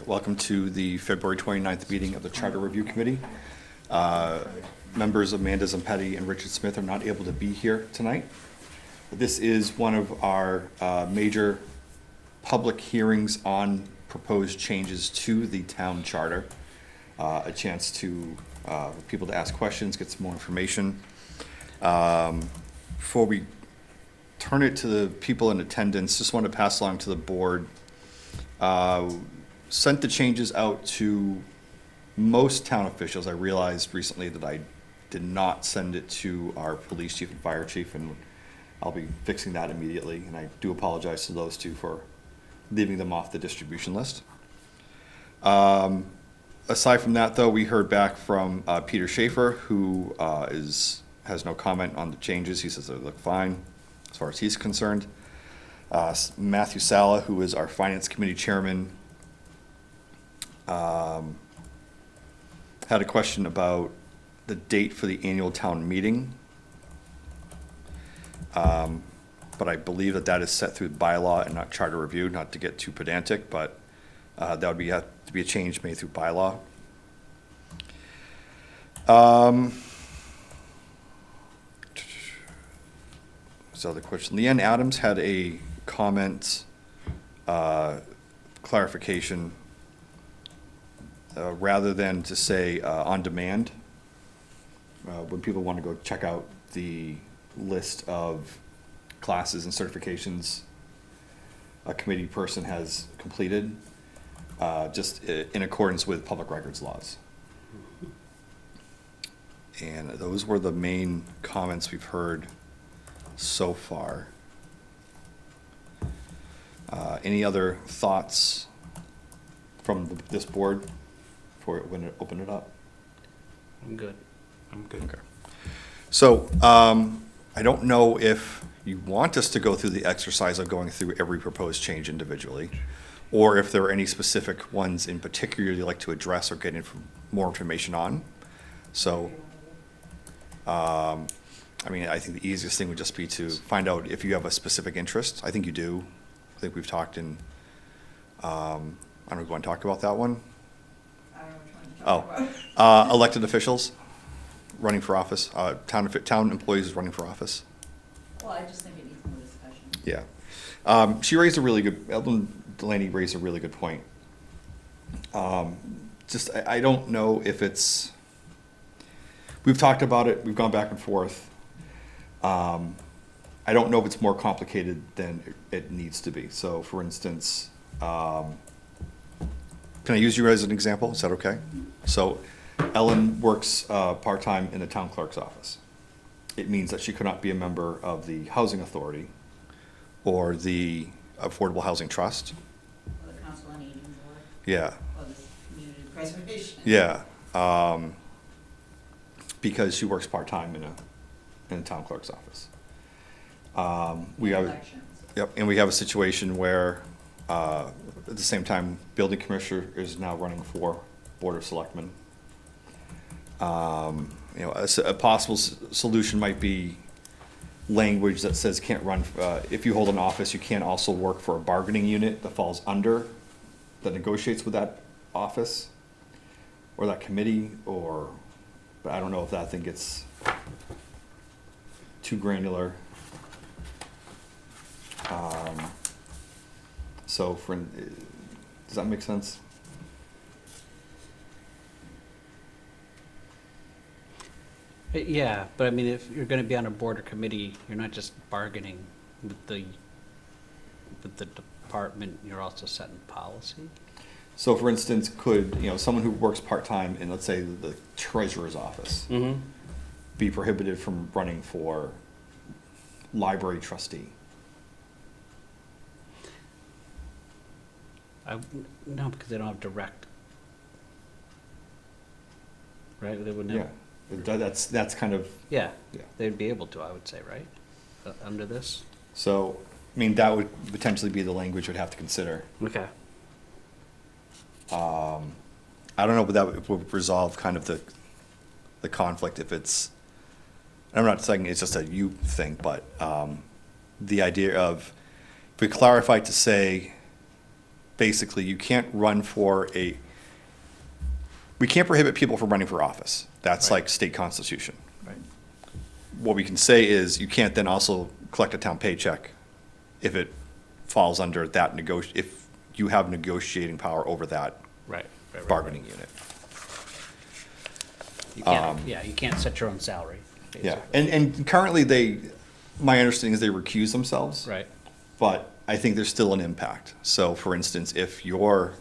Welcome to the February 29th meeting of the Charter Review Committee. Members Amanda Zampetti and Richard Smith are not able to be here tonight. This is one of our major public hearings on proposed changes to the town charter. A chance to people to ask questions, get some more information. Before we turn it to the people in attendance, just want to pass along to the board. Sent the changes out to most town officials. I realized recently that I did not send it to our police chief and fire chief, and I'll be fixing that immediately. And I do apologize to those two for leaving them off the distribution list. Aside from that, though, we heard back from Peter Schaefer, who has no comment on the changes. He says they look fine as far as he's concerned. Matthew Sala, who is our finance committee chairman, had a question about the date for the annual town meeting. But I believe that is set through bylaw and not charter review, not to get too pedantic, but that would have to be a change made through bylaw. So the question, Leanne Adams had a comment, clarification, rather than to say on demand, when people want to go check out the list of classes and certifications a committee person has completed, just in accordance with public records laws. And those were the main comments we've heard so far. Any other thoughts from this board before we open it up? I'm good. Okay. So I don't know if you want us to go through the exercise of going through every proposed change individually, or if there are any specific ones in particular you'd like to address or get more information on. So, I mean, I think the easiest thing would just be to find out if you have a specific interest. I think you do. I think we've talked in, I don't know if you want to talk about that one? I don't know which one to talk about. Elected officials running for office, town employees running for office. Well, I just think it needs more discussion. Yeah. She raised a really good, Eldon Delaney raised a really good point. I don't know if it's, we've talked about it, we've gone back and forth. I don't know if it's more complicated than it needs to be. So for instance, can I use you as an example? Is that okay? So Ellen works part-time in the town clerk's office. It means that she could not be a member of the Housing Authority or the Affordable Housing Trust. Or the Council on Aging Board. Yeah. Or the Community Preservation. Yeah. Because she works part-time in a town clerk's office. We have, Elections. yep, and we have a situation where at the same time, building commissioner is now running for Board of Selectmen. You know, a possible solution might be language that says can't run, if you hold an office, you can't also work for a bargaining unit that falls under, that negotiates with that office or that committee, or, but I don't know if that thing gets too granular. So does that make sense? Yeah, but I mean, if you're going to be on a board or committee, you're not just bargaining with the department, you're also setting policy. So for instance, could, someone who works part-time in, let's say, the treasurer's office be prohibited from running for library trustee? No, because they don't have direct, right? They wouldn't have. Yeah, that's kind of, Yeah, yeah. they'd be able to, I would say, right? Under this? So, I mean, that would potentially be the language we'd have to consider. Okay. I don't know, but that would resolve kind of the conflict if it's, I'm not saying it's just a you thing, but the idea of, if we clarify to say basically, you can't run for we can't prohibit people from running for office. That's Right. like state constitution. Right. What we can say is you can't then also collect a town paycheck if it falls under that if you have negotiating power over that Right. bargaining unit. You can't, yeah, you can't set your own salary. Yeah, basically. and currently my understanding is they recuse themselves. Right. But I think there's still an impact. So for instance, if you're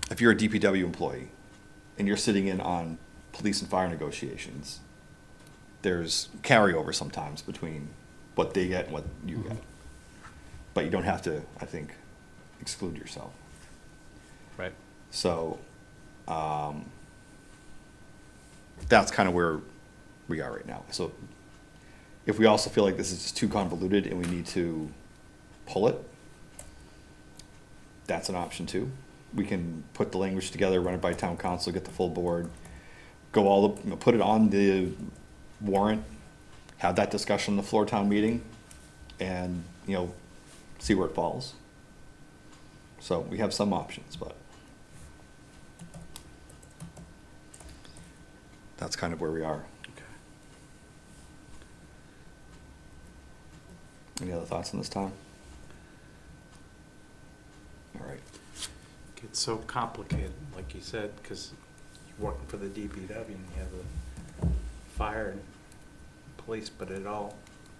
a DPW employee and you're sitting in on police and fire negotiations, there's carryover sometimes between what they get and what you get. But you don't have to, I think, exclude yourself. Right. So, that's kind of where we are right now. So if we also feel like this is just too convoluted and we need to pull it, that's an option too. We can put the language together, run it by town council, get the full board, put it on the warrant, have that discussion in the floor town meeting, and, see where it falls. So we have some options, but that's kind of where we are. Any other thoughts on this, Tom? All right. It's so complicated, like you said, because you're working for the DPW and you have the fire and police, but it all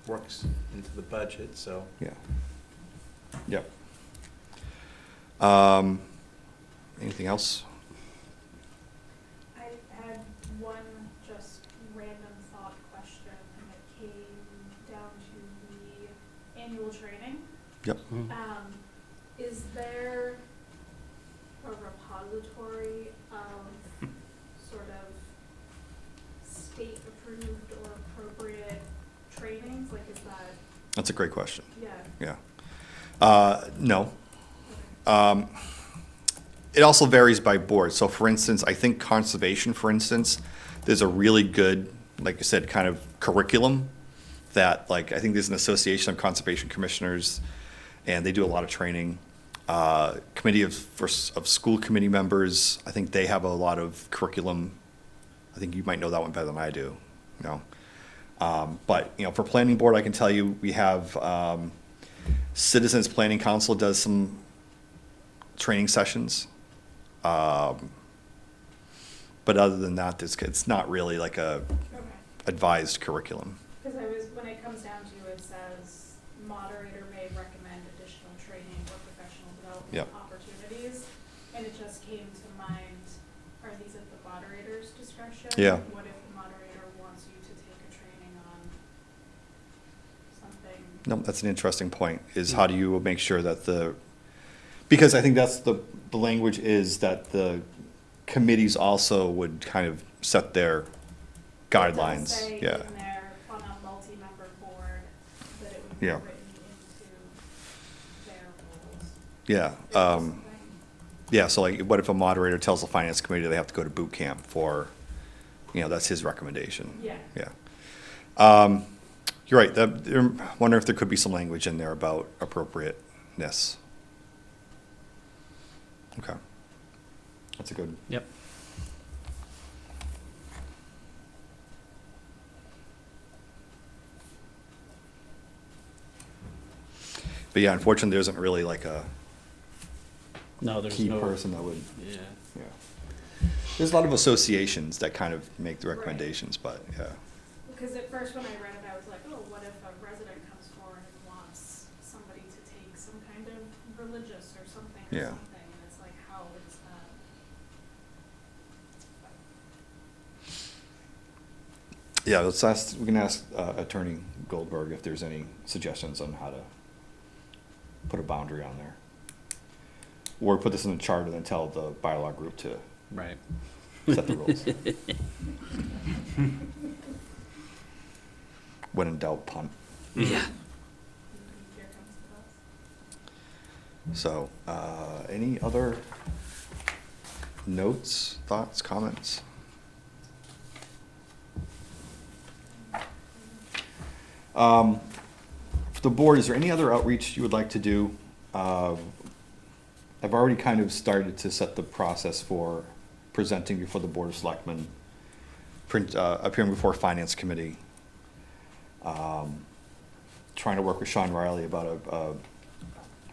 works into the budget, so. Yeah. Yep. Anything else? I had one just random thought question, and it came down to the annual training. Yep. Is there a repository of sort of state-approved or appropriate trainings? Like, is that, That's a great question. yeah. Yeah. No. It also varies by board. So for instance, I think conservation, for instance, there's a really good, like you said, kind of curriculum that, like, I think there's an association of conservation commissioners, and they do a lot of training. Committee of school committee members, I think they have a lot of curriculum. I think you might know that one better than I do, But, for planning board, I can tell you, we have, Citizens Planning Council does some training sessions. But other than that, it's not really like a Okay. advised curriculum. Because when it comes down to it, says moderator may recommend additional training or professional development Yep. opportunities. And it just came to mind, are these at the moderator's discretion? Yeah. What if the moderator wants you to take a training on something? No, that's an interesting point, is how do you make sure that because I think that's the language is that the committees also would kind of set their guidelines. It does say Yeah. in there on a multi-member board that it would be Yeah. written into their rules. Yeah. or something. Yeah, so like, what if a moderator tells the finance committee they have to go to boot camp for, that's his recommendation? Yeah. Yeah. You're right, I wonder if there could be some language in there about appropriateness. Okay. That's a good. Yep. But yeah, unfortunately, there isn't really like a No, there's key no. person that would, Yeah. yeah. There's a lot of associations that kind of make the Right. recommendations, but yeah. Because at first when I read it, I was like, oh, what if a resident comes forward and wants somebody to take some kind of religious or something or Yeah. something, and it's like, how is that? Yeah, we can ask Attorney Goldberg if there's any suggestions on how to put a boundary on there. Or put this in the charter and then tell the bylaw group to Right. set the rules. When in doubt, punt. Yeah. Here comes the bus. So, any other notes, thoughts, comments? For the board, is there any other outreach you would like to do? I've already kind of started to set the process for presenting before the Board of Selectmen, appearing before Finance Committee. Trying to work with Sean Riley about a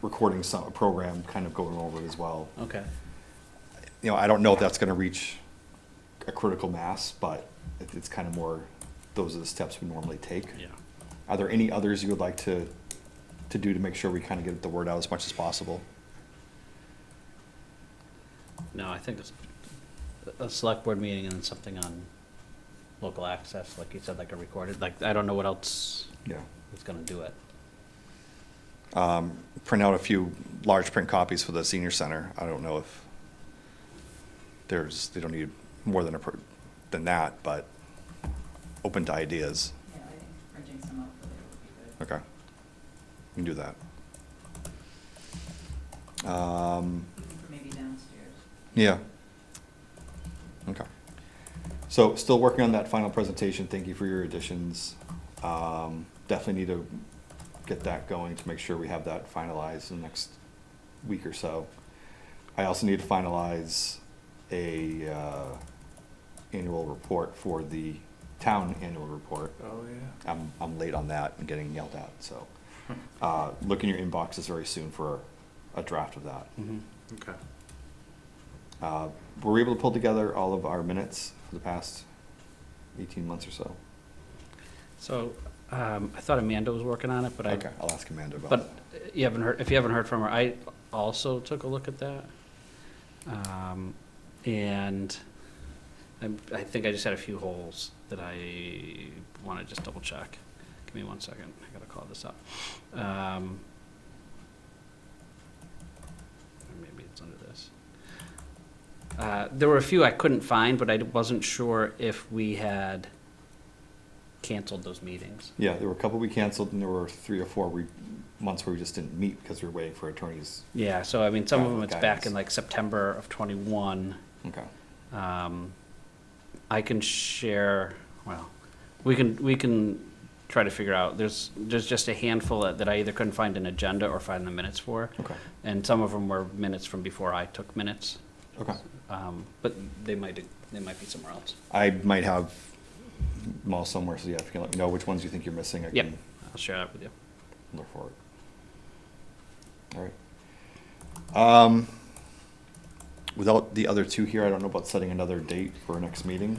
recording a program, kind of going over it as well. Okay. You know, I don't know if that's gonna reach a critical mass, but it's kind of more, those are the steps we normally take. Yeah. Are there any others you would like to do to make sure we kind of get the word out as much as possible? No, I think it's a select board meeting and then something on local access, like you said, like a recorded, like, I don't know what else Yeah. is gonna do it. Print out a few large print copies for the senior center. I don't know if they don't need more than than that, but open to ideas. Yeah, I think printing some up for there would be good. Okay. We can do that. Even for maybe downstairs. Yeah. Okay. So still working on that final presentation. Thank you for your additions. Definitely need to get that going to make sure we have that finalized in the next week or so. I also need to finalize a annual report for the town annual report. Oh, yeah. I'm late on that and getting yelled at, so look in your inboxes very soon for a draft of that. Okay. Were we able to pull together all of our minutes for the past 18 months or so? So, I thought Amanda was working on it, but Okay, I'll ask Amanda about but that. you haven't heard, if you haven't heard from her, I also took a look at that. And I think I just had a few holes that I want to just double check. Give me 1 second, I gotta call this up. Or maybe it's under this. There were a few I couldn't find, but I wasn't sure if we had canceled those meetings. Yeah, there were a couple we canceled, and there were 3 or 4 months where we just didn't meet because we were waiting for attorneys. Yeah, so I mean, some of them it's back Guidance. in like September of '21. Okay. I can share, well, we can try to figure out, there's just a handful that I either couldn't find an agenda or find the minutes for. Okay. And some of them were minutes from before I took minutes. Okay. But they might be somewhere else. I might have them all somewhere, so yeah, if you can let me know which ones you think you're missing, I Yep, can I'll share that with you. look for it. All right. Without the other two here, I don't know about setting another date for our next meeting.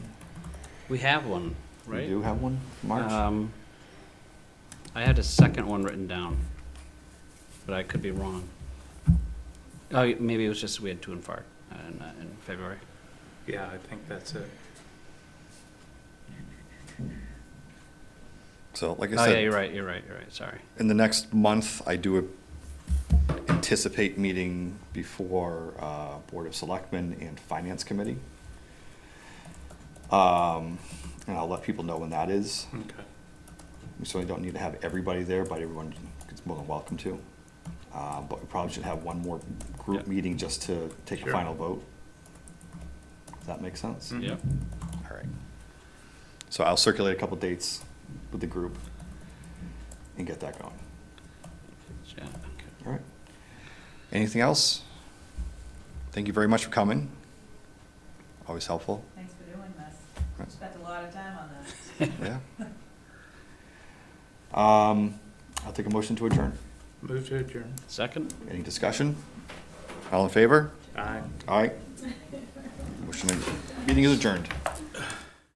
We have one, right? We do have one, March? I had a second one written down, but I could be wrong. Oh, maybe it was just we had 2 in February. Yeah, I think that's it. So, like I Oh, said. yeah, you're right, sorry. In the next month, I do anticipate meeting before Board of Selectmen and Finance Committee. And I'll let people know when that is. Okay. We certainly don't need to have everybody there, but everyone is more than welcome to. But we probably should have one more group Yep. meeting just to take a Sure. final vote. Does that make sense? Mhm. Yep. All right. So I'll circulate a couple dates with the group and get that going. Yeah. All right. Anything else? Thank you very much for coming. Always helpful. Thanks for doing this. Right. Spent a lot of time on that. Yeah. I'll take a motion to adjourn. Move to adjourn. Second? Any discussion? All in favor? Aye. Aye. Motion, meeting is adjourned.